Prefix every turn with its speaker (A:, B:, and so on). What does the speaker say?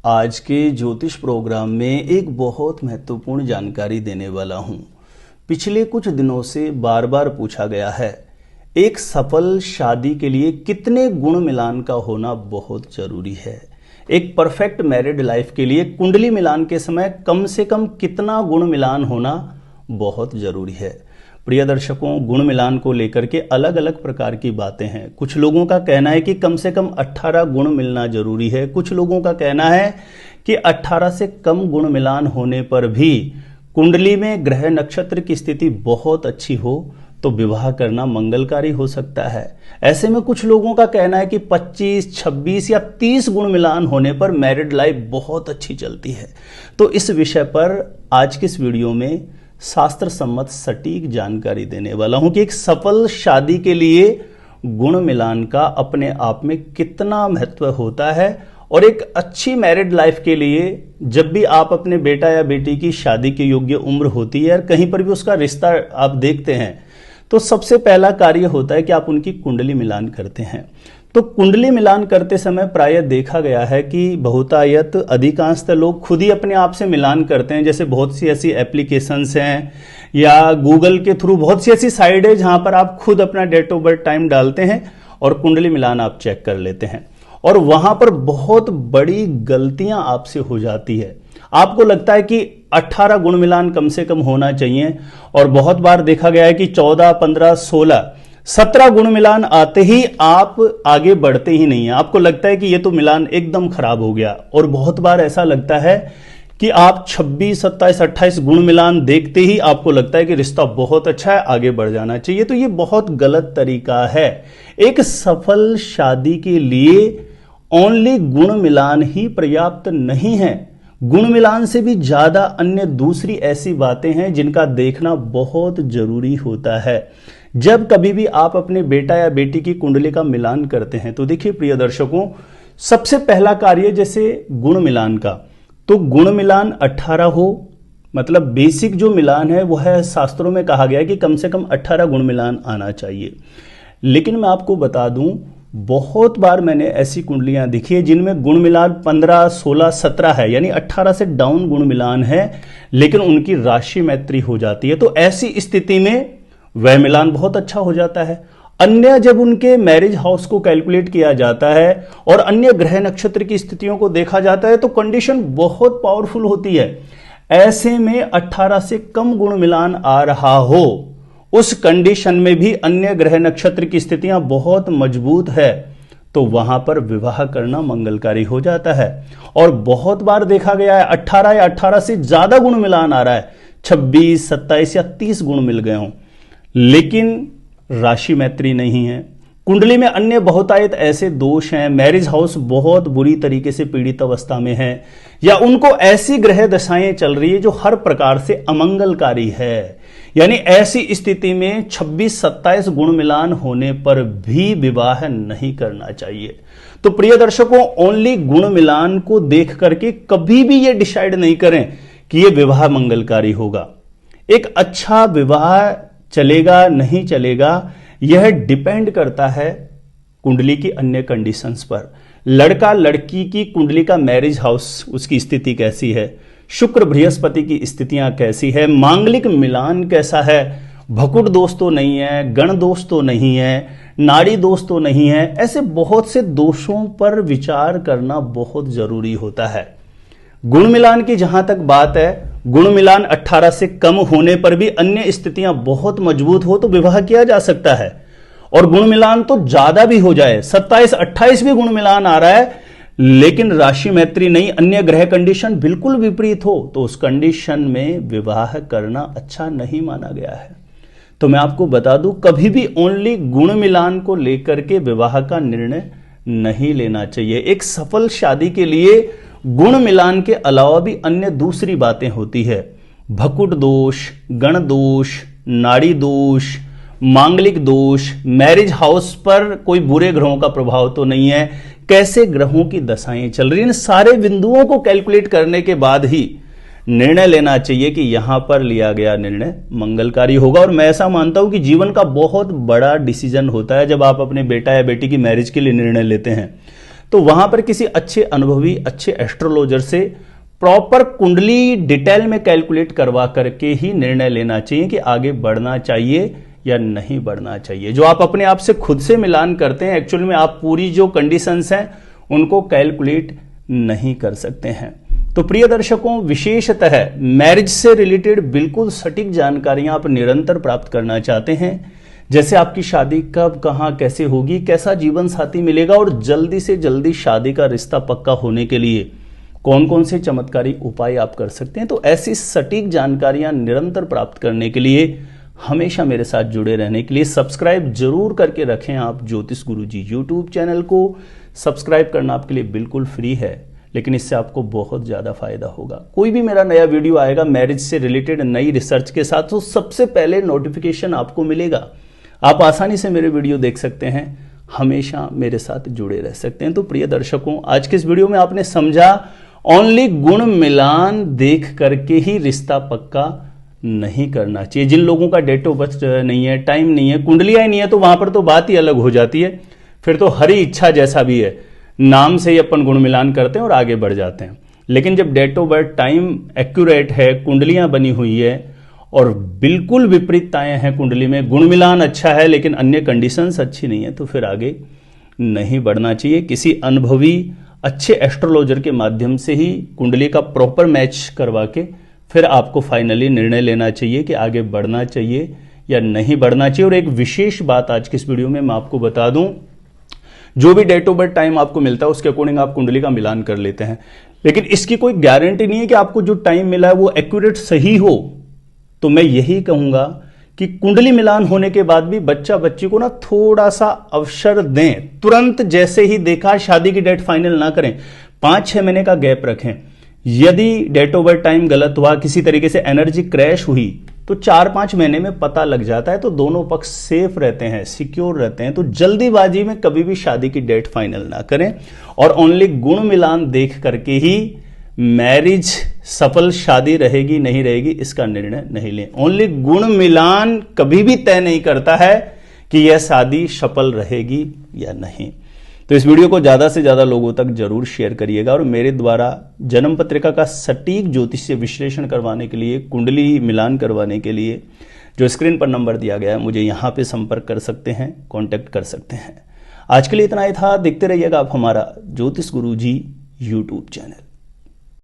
A: आज के ज्योतिष प्रोग्राम में एक बहुत महत्वपूर्ण जानकारी देने वाला हूं। पिछले कुछ दिनों से बार बार पूछा गया है, एक सफल शादी के लिए कितने गुण मिलान का होना बहुत जरूरी है। एक परफेक्ट मैरिड लाइफ के लिए कुंडली मिलान के समय कम से कम कितना गुण मिलान होना बहुत जरूरी है। प्रिय दर्शकों, गुण मिलान को लेकर के अलग अलग प्रकार की बातें हैं। कुछ लोगों का कहना है कि कम से कम 18 गुण मिलना जरूरी है। कुछ लोगों का कहना है कि 18 से कम गुण मिलान होने पर भी कुंडली में ग्रह नक्षत्र की स्थिति बहुत अच्छी हो तो विवाह करना मंगलकारी हो सकता है। ऐसे में कुछ लोगों का कहना है कि 25, 26 या 30 गुण मिलान होने पर मैरिड लाइफ बहुत अच्छी चलती है। तो इस विषय पर आज की इस वीडियो में शास्त्र सम्मत सटीक जानकारी देने वाला हूं कि एक सफल शादी के लिए गुण मिलान का अपने आप में कितना महत्व होता है और एक अच्छी मैरिड लाइफ के लिए जब भी आप अपने बेटा या बेटी की शादी के योग्य उम्र होती है और कहीं पर भी उसका रिश्ता आप देखते हैं तो सबसे पहला कार्य होता है कि आप उनकी कुंडली मिलान करते हैं। तो कुंडली मिलान करते समय प्रायः देखा गया है कि बहुतायत अधिकांशतः लोग खुद ही अपने आप से मिलान करते हैं। जैसे बहुत सी ऐसी एप्लीकेशंस हैं या गूगल के थ्रू बहुत सी ऐसी साइट है जहां पर आप खुद अपना डेट ऑफ बर्थ टाइम डालते हैं और कुंडली मिलान आप चेक कर लेते हैं और वहां पर बहुत बड़ी गलतियां आपसे हो जाती है। आपको लगता है कि 18 गुण मिलान कम से कम होना चाहिए और बहुत बार देखा गया है कि 14, 15, 16, 17 गुण मिलान आते ही आप आगे बढ़ते ही नहीं है। आपको लगता है कि ये तो मिलान एकदम खराब हो गया। और बहुत बार ऐसा लगता है कि आप 26, 27, 28 गुण मिलान देखते ही आपको लगता है कि रिश्ता बहुत अच्छा है, आगे बढ़ जाना चाहिए। तो ये बहुत गलत तरीका है। एक सफल शादी के लिए ओनली गुण मिलान ही पर्याप्त नहीं है। गुण मिलान से भी ज्यादा अन्य दूसरी ऐसी बातें हैं जिनका देखना बहुत जरूरी होता है। जब कभी भी आप अपने बेटा या बेटी की कुंडली का मिलान करते हैं तो देखिए प्रिय दर्शकों, सबसे पहला कार्य जैसे गुण मिलान का, तो गुण मिलान 18 हो, मतलब बेसिक जो मिलान है वो है, शास्त्रों में कहा गया है कि कम से कम 18 गुण मिलान आना चाहिए। लेकिन मैं आपको बता दूं, बहुत बार मैंने ऐसी कुंडलियां देखी है जिनमें गुण मिलान 15, 16, 17 है, यानी 18 से डाउन गुण मिलान है, लेकिन उनकी राशि मैत्री हो जाती है। तो ऐसी स्थिति में वह मिलान बहुत अच्छा हो जाता है। अन्य जब उनके मैरिज हाउस को कैलकुलेट किया जाता है और अन्य ग्रह नक्षत्र की स्थितियों को देखा जाता है तो कंडीशन बहुत पावरफुल होती है। ऐसे में 18 से कम गुण मिलान आ रहा हो, उस कंडीशन में भी अन्य ग्रह नक्षत्र की स्थितियां बहुत मजबूत है तो वहां पर विवाह करना मंगलकारी हो जाता है। और बहुत बार देखा गया है 18 या 18 से ज्यादा गुण मिलान आ रहा है, 26, 27 या 30 गुण मिल गए हों, लेकिन राशि मैत्री नहीं है। कुंडली में अन्य बहुतायत ऐसे दोष हैं, मैरिज हाउस बहुत बुरी तरीके से पीड़ित अवस्था में है या उनको ऐसी ग्रह दशाएं चल रही है जो हर प्रकार से अमंगलकारी है। यानी ऐसी स्थिति में 26, 27 गुण मिलान होने पर भी विवाह नहीं करना चाहिए। तो प्रिय दर्शकों, ओनली गुण मिलान को देख करके कभी भी ये डिसाइड नहीं करें कि ये विवाह मंगलकारी होगा। एक अच्छा विवाह चलेगा नहीं चलेगा यह डिपेंड करता है कुंडली की अन्य कंडीशंस पर। लड़का लड़की की कुंडली का मैरिज हाउस, उसकी स्थिति कैसी है, शुक्र बृहस्पति की स्थितियां कैसी है, मांगलिक मिलान कैसा है, भकुट दोष तो नहीं है, गण दोष तो नहीं है, नाड़ी दोष तो नहीं है, ऐसे बहुत से दोषों पर विचार करना बहुत जरूरी होता है। गुण मिलान की जहां तक बात है, गुण मिलान 18 से कम होने पर भी अन्य स्थितियां बहुत मजबूत हो तो विवाह किया जा सकता है। और गुण मिलान तो ज्यादा भी हो जाए, 27, 28 भी गुण मिलान आ रहा है लेकिन राशि मैत्री नहीं, अन्य ग्रह कंडीशन बिल्कुल विपरीत हो तो उस कंडीशन में विवाह करना अच्छा नहीं माना गया है। तो मैं आपको बता दूं, कभी भी ओनली गुण मिलान को लेकर के विवाह का निर्णय नहीं लेना चाहिए। एक सफल शादी के लिए गुण मिलान के अलावा भी अन्य दूसरी बातें होती है। भकुट दोष, गण दोष, नाड़ी दोष, मांगलिक दोष, मैरिज हाउस पर कोई बुरे ग्रहों का प्रभाव तो नहीं है, कैसे ग्रहों की दशाएं चल रही हैं, इन सारे बिंदुओं को कैलकुलेट करने के बाद ही निर्णय लेना चाहिए कि यहां पर लिया गया निर्णय मंगलकारी होगा। और मैं ऐसा मानता हूं कि जीवन का बहुत बड़ा डिसीजन होता है जब आप अपने बेटा या बेटी की मैरिज के लिए निर्णय लेते हैं। तो वहां पर किसी अच्छे अनुभवी, अच्छे एस्ट्रोलॉजर से प्रॉपर कुंडली डिटेल में कैलकुलेट करवा करके ही निर्णय लेना चाहिए कि आगे बढ़ना चाहिए या नहीं बढ़ना चाहिए। जो आप अपने आप से खुद से मिलान करते हैं, एक्चुअल में आप पूरी जो कंडीशंस हैं उनको कैलकुलेट नहीं कर सकते हैं। तो प्रिय दर्शकों, विशेषतः मैरिज से रिलेटेड बिल्कुल सटीक जानकारियां आप निरंतर प्राप्त करना चाहते हैं, जैसे आपकी शादी कब, कहां, कैसे होगी, कैसा जीवन साथी मिलेगा और जल्दी से जल्दी शादी का रिश्ता पक्का होने के लिए कौन कौन से चमत्कारी उपाय आप कर सकते हैं, तो ऐसी सटीक जानकारियां निरंतर प्राप्त करने के लिए हमेशा मेरे साथ जुड़े रहने के लिए सब्सक्राइब जरूर करके रखें आप ज्योतिष गुरुजी यूट्यूब चैनल को। सब्सक्राइब करना आपके लिए बिल्कुल फ्री है, लेकिन इससे आपको बहुत ज़्यादा फायदा होगा। कोई भी मेरा नया वीडियो आएगा मैरिज से रिलेटेड नई रिसर्च के साथ, तो सबसे पहले नोटिफिकेशन आपको मिलेगा। आप आसानी से मेरे वीडियो देख सकते हैं, हमेशा मेरे साथ जुड़े रह सकते हैं। तो प्रिय दर्शकों, आज के इस वीडियो में आपने समझा ओनली गुण मिलान देख करके ही रिश्ता पक्का नहीं करना चाहिए। जिन लोगों का डेट ऑफ बर्थ नहीं है, टाइम नहीं है, कुंडलियां ही नहीं है, तो वहां पर तो बात ही अलग हो जाती है। फिर तो हरी इच्छा जैसा भी है, नाम से ही अपन गुण मिलान करते हैं और आगे बढ़ जाते हैं। लेकिन जब date of birth time accurate है, कुंडलियां बनी हुई है और बिल्कुल विपरीतताएं हैं कुंडली में, गुण मिलान अच्छा है लेकिन अन्य कंडीशंस अच्छी नहीं है, तो फिर आगे नहीं बढ़ना चाहिए। किसी अनुभवी अच्छे एस्ट्रोलॉजर के माध्यम से ही कुंडली का प्रॉपर मैच करवा के फिर आपको फाइनली निर्णय लेना चाहिए कि आगे बढ़ना चाहिए या नहीं बढ़ना चाहिए। और एक विशेष बात आज की इस वीडियो में मैं आपको बता दूं, जो भी डेट ऑफ बर्थ टाइम आपको मिलता है उसके अकॉर्डिंग आप कुंडली का मिलान कर लेते हैं, लेकिन इसकी कोई गारंटी नहीं है कि आपको जो टाइम मिला है वो एक्यूरेट सही हो। तो मैं यही कहूंगा कि कुंडली मिलान होने के बाद भी बच्चा बच्ची को ना थोड़ा सा अवसर दें। तुरंत जैसे ही देखा शादी की डेट फाइनल ना करें, 5-6 महीने का गैप रखें। यदि डेट ऑफ बर्थ टाइम गलत हुआ, किसी तरीके से एनर्जी क्रैश हुई, तो 4-5 महीने में पता लग जाता है, तो दोनों पक्ष सेफ रहते हैं, सिक्योर रहते हैं। तो जल्दीबाजी में कभी भी शादी की डेट फाइनल ना करें और ओनली गुण मिलान देख करके ही मैरिज सफल शादी रहेगी नहीं रहेगी इसका निर्णय नहीं लें। ओनली गुण मिलान कभी भी तय नहीं करता है कि यह शादी सफल रहेगी या नहीं। तो इस वीडियो को ज्यादा से ज्यादा लोगों तक जरूर शेयर करिएगा और मेरे द्वारा जन्म पत्रिका का सटीक ज्योतिषीय विश्लेषण करवाने के लिए, कुंडली मिलान करवाने के लिए जो स्क्रीन पर नंबर दिया गया है, मुझे यहां पे संपर्क कर सकते हैं, कांटेक्ट कर सकते हैं। आज के लिए इतना ही था। देखते रहिएगा आप हमारा ज्योतिष गुरुजी यूट्यूब चैनल।